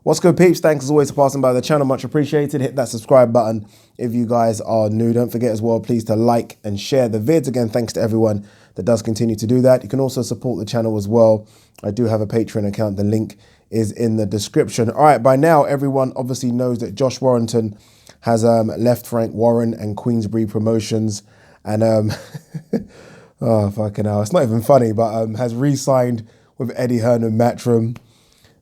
What's good, peeps? Thanks as always for passing by the channel. Much appreciated. Hit that subscribe button if you guys are new. Don't forget as well, please, to like and share the vids. Again, thanks to everyone that does continue to do that. You can also support the channel as well. I do have a Patreon account. The link is in the description. All right, by now, everyone obviously knows that Josh Warrington has left Frank Warren and Queensberry Promotions. And, oh, fucking hell. It's not even funny, but has re-signed with Eddie Hearn and Matchroom.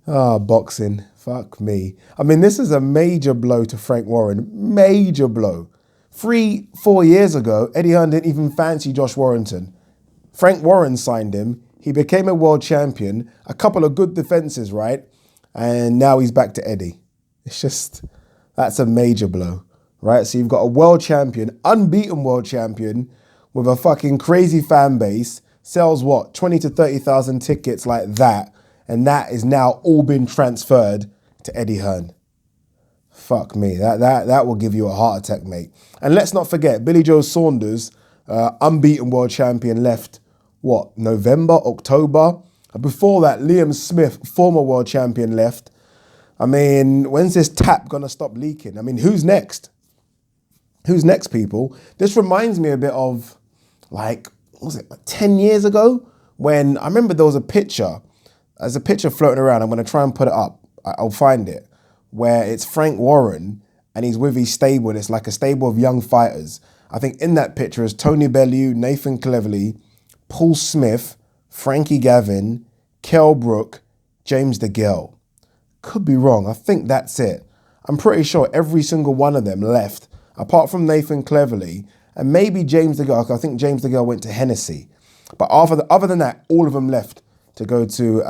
Ah, boxing. Fuck me. I mean, this is a major blow to Frank Warren. Major blow. 3-4 years ago, Eddie Hearn didn't even fancy Josh Warrington. Frank Warren signed him. He became a world champion. A couple of good defenses, right? And now he's back to Eddie. It's just, that's a major blow, right? So you've got a world champion, unbeaten world champion, with a fucking crazy fan base, sells what, 20 to 30,000 tickets like that. And that is now all been transferred to Eddie Hearn. Fuck me. That will give you a heart attack, mate. And let's not forget, Billy Joe Saunders, unbeaten world champion, left, what, November, October? Before that, Liam Smith, former world champion, left. I mean, when's this tap going to stop leaking? I mean, who's next? Who's next, people? This reminds me a bit of, like, what was it, like 10 years ago? When I remember there was a picture. There's a picture floating around. I'm going to try and put it up. I'll find it. Where it's Frank Warren and he's with his stable. And it's like a stable of young fighters. I think in that picture is Tony Bellew, Nathan Cleverly, Paul Smith, Frankie Gavin, Kell Brook, James DeGale. Could be wrong. I think that's it. I'm pretty sure every single one of them left, apart from Nathan Cleverly and maybe James DeGale. I think James DeGale went to Hennessy. But other than that, all of them left to go to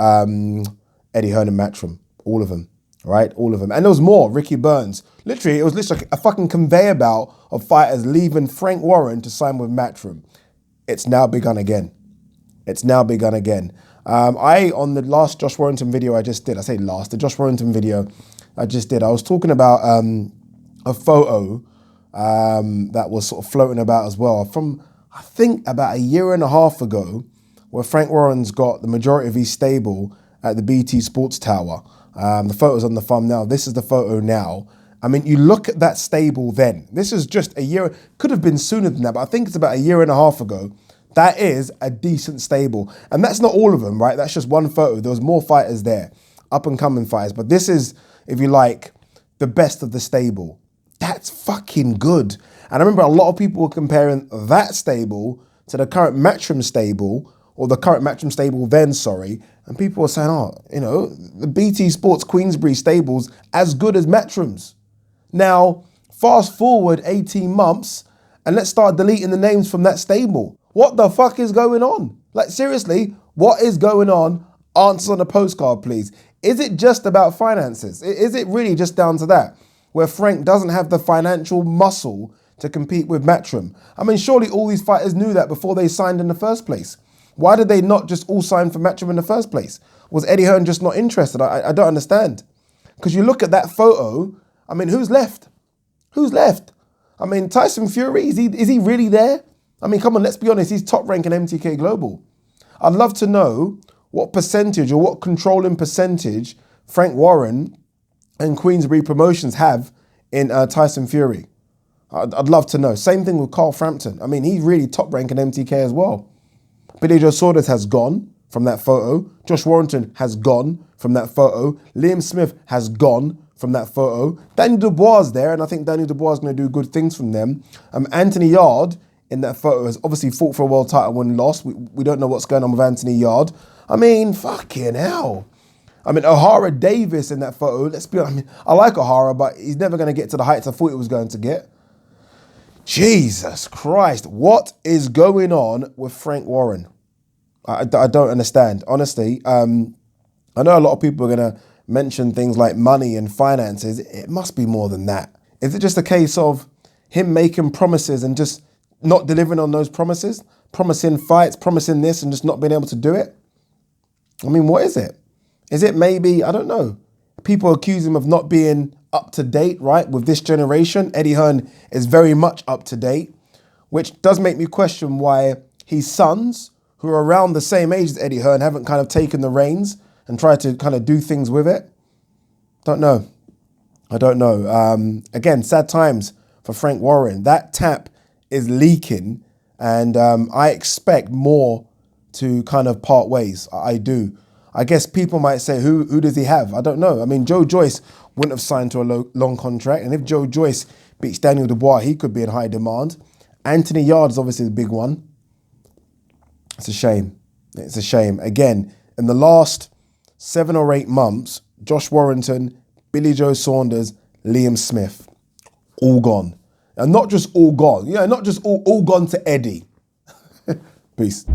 Eddie Hearn and Matchroom. All of them, right? All of them. And there was more. Ricky Burns. Literally, it was literally a fucking conveyor belt of fighters leaving Frank Warren to sign with Matchroom. It's now begun again. It's now begun again. On the last Josh Warrington video I just did, the Josh Warrington video I just did, I was talking about a photo that was sort of floating about as well from, I think, about a year and a half ago, where Frank Warren's got the majority of his stable at the BT Sports Tower. The photo's on the thumbnail. This is the photo now. I mean, you look at that stable then. This is just a year, could have been sooner than that, but I think it's about a year and a half ago. That is a decent stable. And that's not all of them, right? That's just one photo. There was more fighters there, up and coming fighters. But this is, if you like, the best of the stable. That's fucking good. And I remember a lot of people were comparing that stable to the current Matchroom stable, or the current Matchroom stable then, sorry. And people were saying, oh, you know, the BT Sports Queensberry stable's as good as Matchroom's. Now, fast forward 18 months, and let's start deleting the names from that stable. What the fuck is going on? Like, seriously, what is going on? Answers on a postcard, please. Is it just about finances? Is it really just down to that, where Frank doesn't have the financial muscle to compete with Matchroom? I mean, surely all these fighters knew that before they signed in the first place. Why did they not just all sign for Matchroom in the first place? Was Eddie Hearn just not interested? I don't understand. Because you look at that photo, I mean, who's left? Who's left? I mean, Tyson Fury, is he really there? I mean, come on, let's be honest, he's top rank in MTK Global. I'd love to know what percentage or what controlling percentage Frank Warren and Queensberry Promotions have in Tyson Fury. I'd love to know. Same thing with Carl Frampton. I mean, he's really top rank in MTK as well. Billy Joe Saunders has gone from that photo. Josh Warrington has gone from that photo. Liam Smith has gone from that photo. Daniel Dubois is there, and I think Daniel Dubois is going to do good things from them. Anthony Yard in that photo has obviously fought for a world title and lost. We don't know what's going on with Anthony Yard. I mean, fucking hell. I mean, O'Hara Davis in that photo, let's be honest, I mean, I like O'Hara, but he's never going to get to the heights I thought he was going to get. Jesus Christ, what is going on with Frank Warren? I don't understand. Honestly, I know a lot of people are going to mention things like money and finances. It must be more than that. Is it just a case of him making promises and just not delivering on those promises? Promising fights, promising this and just not being able to do it? I mean, what is it? Is it maybe, I don't know, people accuse him of not being up to date, right? With this generation, Eddie Hearn is very much up to date, which does make me question why his sons, who are around the same age as Eddie Hearn, haven't kind of taken the reins and tried to kind of do things with it. Don't know. I don't know. Again, sad times for Frank Warren. That tap is leaking, and I expect more to kind of part ways. I do. I guess people might say, who does he have? I don't know. I mean, Joe Joyce wouldn't have signed to a long contract, and if Joe Joyce beats Daniel Dubois, he could be in high demand. Anthony Yarde is obviously the big one. It's a shame. It's a shame. Again, in the last 7 or 8 months, Josh Warrington, Billy Joe Saunders, Liam Smith, all gone. And not just all gone. Yeah, not just all gone to Eddie. Peace.